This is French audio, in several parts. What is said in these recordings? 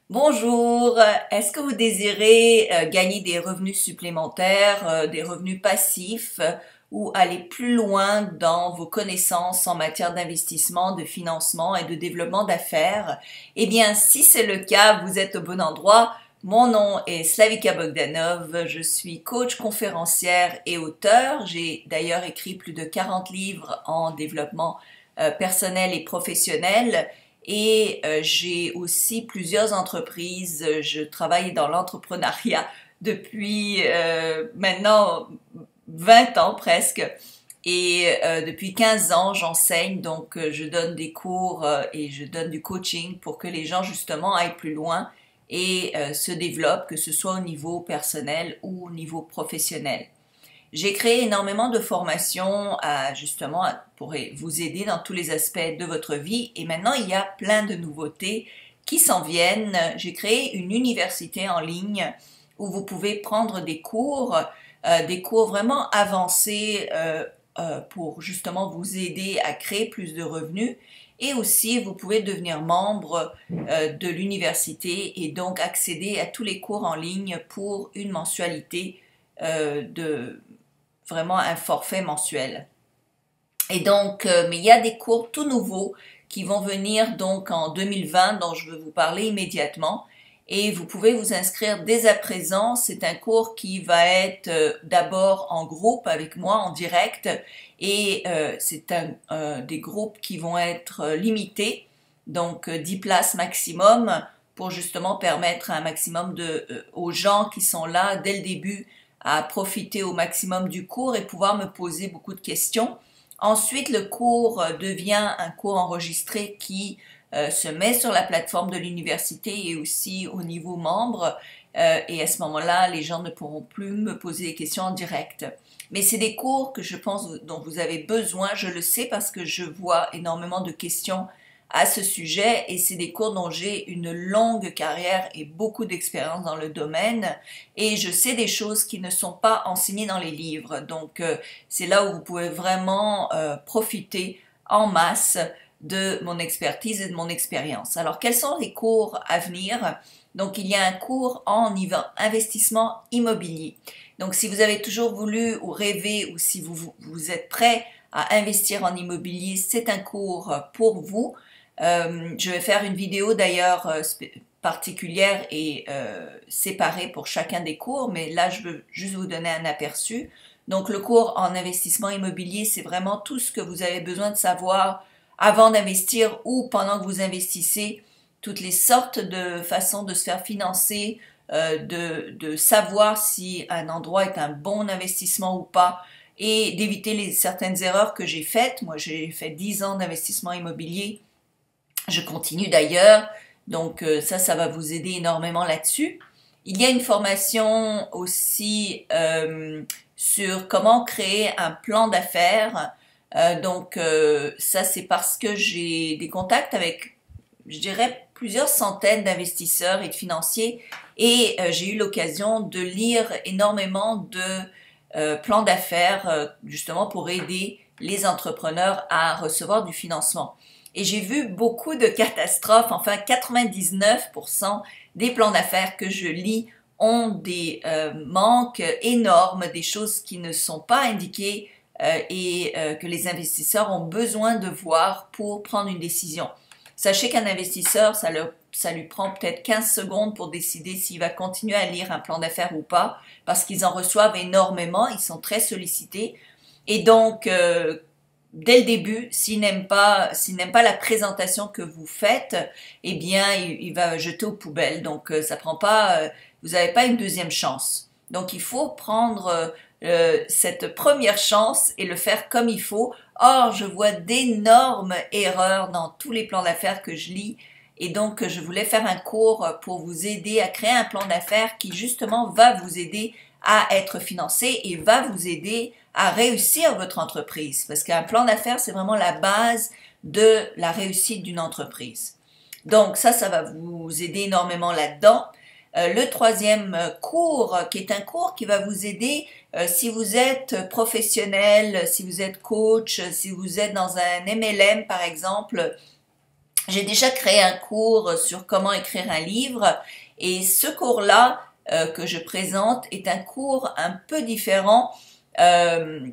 Bonjour, est-ce que vous désirez gagner des revenus supplémentaires, des revenus passifs ou aller plus loin dans vos connaissances en matière d'investissement, de financement et de développement d'affaires? Eh bien, si c'est le cas, vous êtes au bon endroit. Mon nom est Slavika Bogdanov, je suis coach conférencière et auteur. J'ai d'ailleurs écrit plus de 40 livres en développement personnel et professionnel. Et j'ai aussi plusieurs entreprises. Je travaille dans l'entrepreneuriat depuis maintenant 20 ans presque. Et depuis 15 ans, j'enseigne, donc je donne des cours et je donne du coaching pour que les gens justement aillent plus loin et se développent, que ce soit au niveau personnel ou au niveau professionnel. J'ai créé énormément de formations justement pour vous aider dans tous les aspects de votre vie et maintenant il y a plein de nouveautés qui s'en viennent. J'ai créé une université en ligne où vous pouvez prendre des cours vraiment avancés pour justement vous aider à créer plus de revenus. Et aussi, vous pouvez devenir membre de l'université et donc accéder à tous les cours en ligne pour une mensualité de vraiment un forfait mensuel. Et donc, mais il y a des cours tout nouveaux qui vont venir donc en 2020 dont je veux vous parler immédiatement. Et vous pouvez vous inscrire dès à présent. C'est un cours qui va être d'abord en groupe avec moi en direct et c'est des groupes qui vont être limités, donc 10 places maximum pour justement permettre à un maximum aux gens qui sont là dès le début à profiter au maximum du cours et pouvoir me poser beaucoup de questions. Ensuite, le cours devient un cours enregistré qui se met sur la plateforme de l'université et aussi au niveau membre. Et à ce moment-là, les gens ne pourront plus me poser des questions en direct. Mais c'est des cours que je pense dont vous avez besoin. Je le sais parce que je vois énormément de questions à ce sujet et c'est des cours dont j'ai une longue carrière et beaucoup d'expérience dans le domaine et je sais des choses qui ne sont pas enseignées dans les livres. Donc c'est là où vous pouvez vraiment profiter en masse de mon expertise et de mon expérience. Alors quels sont les cours à venir? Donc il y a un cours en investissement immobilier. Donc si vous avez toujours voulu ou rêvé ou si vous êtes prêt à investir en immobilier, c'est un cours pour vous. Je vais faire une vidéo d'ailleurs particulière et séparée pour chacun des cours, mais là je veux juste vous donner un aperçu. Donc le cours en investissement immobilier, c'est vraiment tout ce que vous avez besoin de savoir avant d'investir ou pendant que vous investissez, toutes les sortes de façons de se faire financer, de savoir si un endroit est un bon investissement ou pas et d'éviter certaines erreurs que j'ai faites. Moi j'ai fait 10 ans d'investissement immobilier. Je continue d'ailleurs, donc ça va vous aider énormément là-dessus. Il y a une formation aussi sur comment créer un plan d'affaires. Donc ça c'est parce que j'ai des contacts avec, je dirais, plusieurs centaines d'investisseurs et de financiers et j'ai eu l'occasion de lire énormément de plans d'affaires justement pour aider les entrepreneurs à recevoir du financement. Et j'ai vu beaucoup de catastrophes, enfin 99% des plans d'affaires que je lis ont des manques énormes, des choses qui ne sont pas indiquées et que les investisseurs ont besoin de voir pour prendre une décision. Sachez qu'un investisseur, ça lui prend peut-être 15 secondes pour décider s'il va continuer à lire un plan d'affaires ou pas, parce qu'ils en reçoivent énormément, ils sont très sollicités. Et donc, dès le début, s'il n'aime pas la présentation que vous faites, eh bien, il va jeter aux poubelles. Donc, ça prend pas, vous n'avez pas une deuxième chance. Donc, il faut prendre cette première chance et le faire comme il faut. Or, je vois d'énormes erreurs dans tous les plans d'affaires que je lis. Et donc, je voulais faire un cours pour vous aider à créer un plan d'affaires qui, justement, va vous aider à être financé et va vous aider à réussir votre entreprise. Parce qu'un plan d'affaires, c'est vraiment la base de la réussite d'une entreprise. Donc ça va vous aider énormément là-dedans. Le troisième cours, qui est un cours qui va vous aider si vous êtes professionnel, si vous êtes coach, si vous êtes dans un MLM par exemple, J'ai déjà créé un cours sur comment écrire un livre et ce cours-là que je présente est un cours un peu différent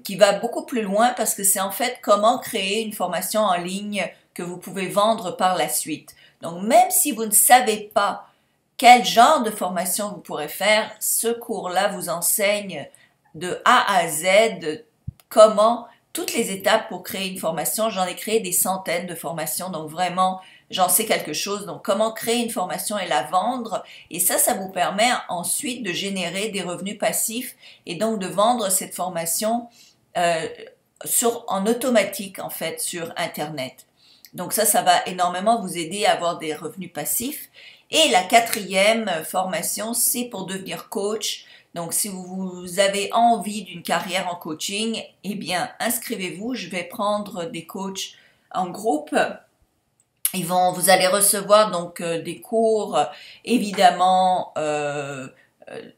qui va beaucoup plus loin parce que c'est en fait comment créer une formation en ligne que vous pouvez vendre par la suite. Donc même si vous ne savez pas quel genre de formation vous pourrez faire, ce cours-là vous enseigne de A à Z comment toutes les étapes pour créer une formation. J'en ai créé des centaines de formations, donc vraiment j'en sais quelque chose. Donc comment créer une formation et la vendre, et ça vous permet ensuite de générer des revenus passifs et donc de vendre cette formation en automatique en fait sur Internet. Donc ça va énormément vous aider à avoir des revenus passifs. Et la quatrième formation, c'est pour devenir coach. Donc si vous avez envie d'une carrière en coaching, eh bien inscrivez-vous. Je vais prendre des coachs en groupe. Vous allez recevoir donc des cours évidemment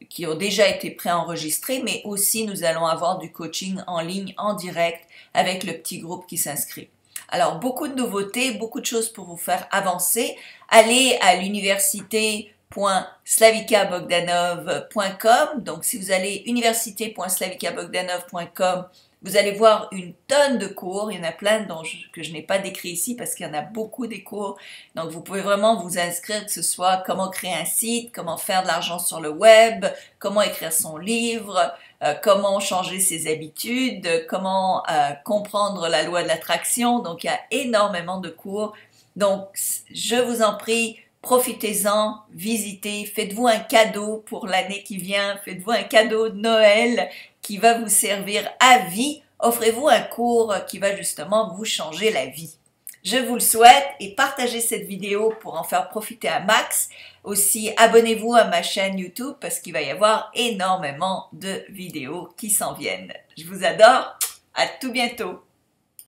qui ont déjà été préenregistrés, mais aussi nous allons avoir du coaching en ligne en direct avec le petit groupe qui s'inscrit. Alors, beaucoup de nouveautés, beaucoup de choses pour vous faire avancer. Allez à l'université.slavikabogdanov.com. Donc, si vous allez université.slavikabogdanov.com, vous allez voir une tonne de cours. Il y en a plein que je n'ai pas décrit ici parce qu'il y en a beaucoup des cours. Donc, vous pouvez vraiment vous inscrire, que ce soit comment créer un site, comment faire de l'argent sur le web, comment écrire son livre, comment changer ses habitudes, comment comprendre la loi de l'attraction. Donc, il y a énormément de cours. Donc, je vous en prie, profitez-en, visitez, faites-vous un cadeau pour l'année qui vient, faites-vous un cadeau de Noël qui va vous servir à vie. Offrez-vous un cours qui va justement vous changer la vie. Je vous le souhaite et partagez cette vidéo pour en faire profiter un max. Aussi, abonnez-vous à ma chaîne YouTube parce qu'il va y avoir énormément de vidéos qui s'en viennent. Je vous adore. À tout bientôt.